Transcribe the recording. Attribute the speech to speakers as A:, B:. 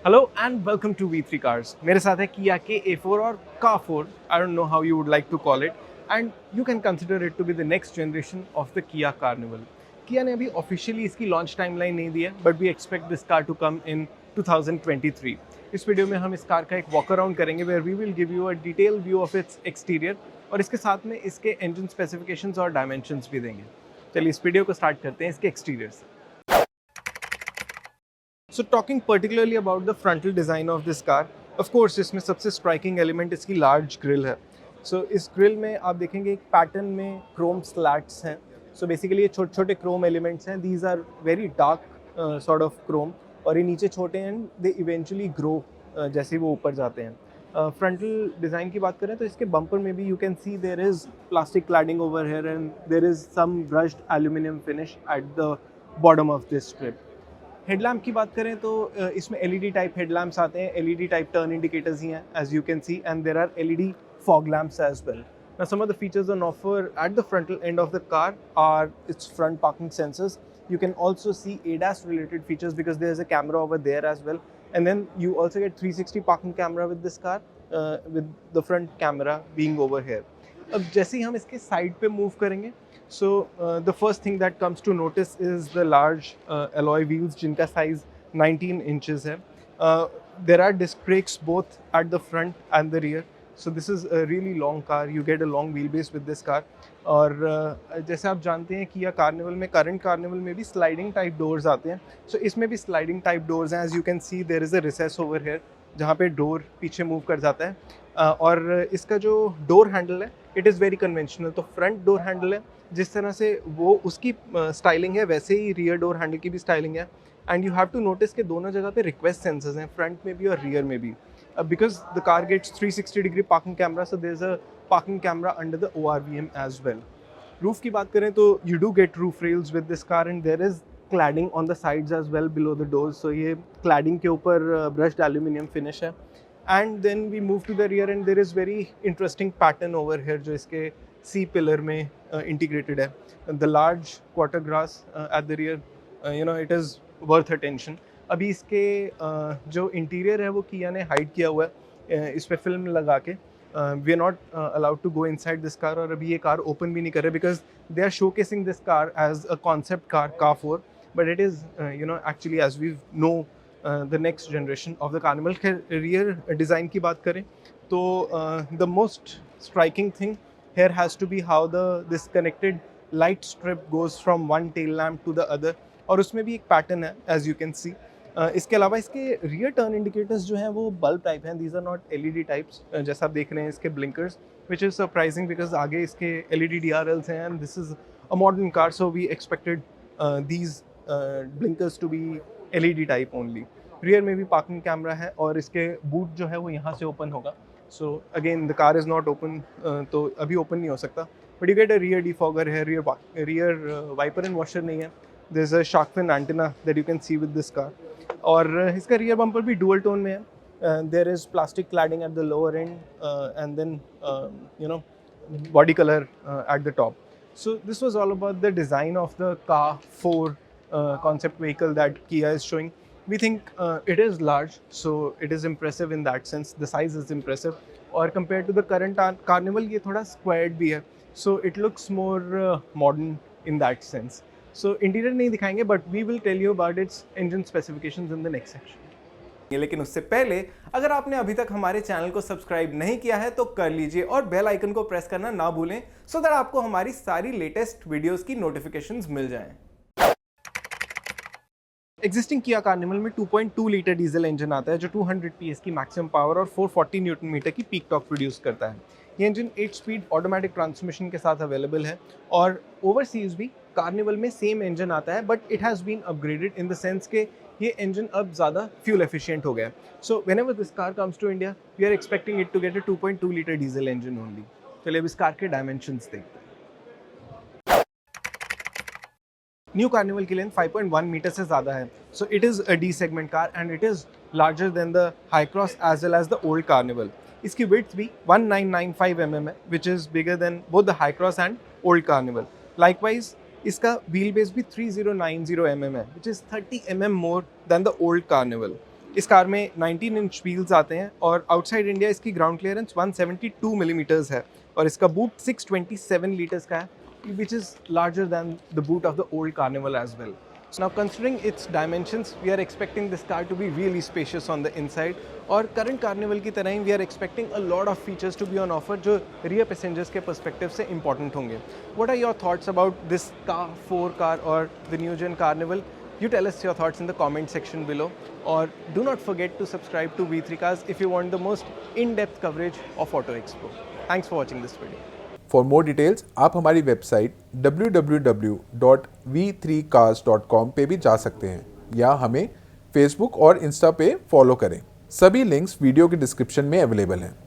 A: Hello and welcome to V3 Cars. मेरे साथ है Kia के A4 और Car4. I don't know how you would like to call it, and you can consider it to be the next generation of the Kia Carnival. Kia ने अभी officially इसकी launch timeline नहीं दी है, but we expect this car to come in 2023. इस video में हम इस car का एक walk around करेंगे where we will give you a detailed view of its exterior और इसके साथ में इसके engine specifications और dimensions भी देंगे. चलिए इस वीडियो को स्टार्ट करते हैं इसके एक्सटीरियर से. So talking particularly about the frontal design of this car, of course इसमें सबसे striking element इसकी large grille है. So इस grille में आप देखेंगे एक pattern में chrome slats हैं. So basically ये छोटे छोटे chrome elements हैं. These are very dark sort of chrome और ये नीचे छोटे हैं and they eventually grow जैसे वो ऊपर जाते हैं. Frontal design की बात करें तो इसके bumper में भी you can see there is plastic cladding over here and there is some brushed aluminum finish at the bottom of this strip. Headlamp की बात करें तो इसमें एलईडी टाइप हेडलैम्प्स आते हैं, एलईडी टाइप टर्न इंडिकेटर्स ही हैं as you can see, and there are LED fog lamps as well. Now some of the features on offer at the frontal end of the car are its front parking sensors. You can also see ADAS related features because there is a camera over there as well, and then you also get 360 parking camera with this car with the front camera being over here. अब जैसे ही हम इसके side पे move करेंगे, so the first thing that comes to notice is the large alloy wheels जिनका size 19 inches है. There are disc brakes both at the front and the rear. So this is a really long car. You get a long wheelbase with this car. और जैसे आप जानते हैं कि या carnival में, करंट कार्निवल में भी स्लाइडिंग टाइप डोर्स आते हैं. सो इसमें भी स्लाइडिंग टाइप डोर्स हैं. As you can see there is a recess over here जहाँ पे डोर पीछे मूव कर जाता है. और इसका जो डोर हैंडल है इट इज़ वेरी कन्वेंशनल. तो फ्रंट डोर हैंडल है जिस तरह से वो उसकी स्टाइलिंग है, वैसे ही रियर डोर हैंडल की भी स्टाइलिंग है. And you have to notice कि दोनों जगह पे रिक्वेस्ट सेंसर्स हैं, फ्रंट में भी और रियर में भी. Because the car gets 360-degree parking camera, so there's a parking camera under the ORVM as well. Roof की बात करें तो you do get roof rails with this car and there is cladding on the sides as well below the doors. So ये cladding के ऊपर brushed aluminum finish है. And then we move to the rear and there is very interesting pattern over here जो इसके C pillar में integrated है. The large quarter grass at the rear, it is worth attention. अभी इसके जो interior है वो किया ने हाइड किया हुआ है इस पे फिल्म लगा के. We are not allowed to go inside this car और अभी ये कार ओपन भी नहीं कर रहे because they are showcasing this car as a concept car, कार4, but it is actually as we know the next generation of the Carnival. Rear design की बात करें तो the most striking thing here has to be how this connected light strip goes from one tail lamp to the other. और उसमें भी एक pattern है as you can सी. इसके अलावा इसके रियर टर्न इंडिकेटर्स जो हैं वो बल्ब टाइप हैं. These are not LED types जैसा आप देख रहे हैं इसके blinkers, which is surprising because आगे इसके एलईडी डीआरएल्स हैं and this is a modern car, so we expected these blinkers to be LED type only. Rear में भी पार्किंग कैमरा है और इसके बूट जो है वो यहाँ से ओपन होगा. So again the car is not open, तो अभी ओपन नहीं हो सकता, but you get a rear defogger है, रियर वाइपर एंड वॉशर नहीं है. There's a shark fin antenna that you can see with this car. और इसका rear bumper भी dual tone में है. There is plastic cladding at the lower end and then body color at the top. So this was all about the design of the Car4 concept vehicle that Kia is showing. We think it is large, so it is impressive in that sense. The size is impressive. और compared to the current Carnival ये थोड़ा squared भी है, so it looks more modern in that sense. So interior नहीं दिखाएंगे but we will tell you about its engine specifications in the next section. लेकिन उससे पहले अगर आपने अभी तक हमारे चैनल को सब्सक्राइब नहीं किया है तो कर लीजिए और बेल आइकन को प्रेस करना ना भूलें सो दैट आपको हमारी सारी लेटेस्ट वीडियोस की नोटिफिकेशंस मिल जाएं. एग्जिस्टिंग किया कार्निवल में 2.2 लीटर डीजल इंजन आता है जो 200 PS की मैक्सिमम पावर और 440 न्यूटन मीटर की पीक टॉर्क प्रोड्यूस करता है. ये इंजन 8 स्पीड ऑटोमेटिक ट्रांसमिशन के साथ अवेलेबल है और ओवरसीज भी कार्निवल में सेम इंजन आता है, but it has been upgraded in the sense के ये इंजन अब ज़्यादा फ्यूल एफिशिएंट हो गया है. So whenever this car comes to India we are expecting it to get a 2.2 litre diesel engine only. चलिए अब इस कार के डायमेंशंस देखते हैं. न्यू कार्निवल की लेंथ 5.1 मीटर से ज़्यादा है. So it is a D segment car and it is larger than the Hycross as well as the old Carnival. इसकी विड्थ भी 1995 mm है which is bigger than both the Hycross and old Carnival. Likewise इसका wheel base भी 3090 mm है which is 30 mm more than the old Carnival. इस car में 19 inch wheels आते हैं और आउटसाइड इंडिया इसकी ग्राउंड क्लियरेंस 172 मिलीमीटर्स है और इसका बूट 627 लीटर्स का है, which is larger than the boot of the old Carnival as well. So now considering its dimensions, we are expecting this car to be really spacious on the inside और current Carnival की तरह ही we are expecting a lot of features to be on offer जो rear passengers के perspective से important होंगे. What are your thoughts about this car, 4 car or the new gen Carnival? You tell us your thoughts in the comment section below or do not forget to subscribe to V3 Cars if you want the most in-depth coverage of Auto Expo. Thanks for watching this video.
B: For more details आप हमारी website www.v3cars.com पे भी जा सकते हैं या हमें Facebook और इंस्टा पे फॉलो करें। सभी लिंक्स वीडियो के डिस्क्रिप्शन में अवेलेबल हैं।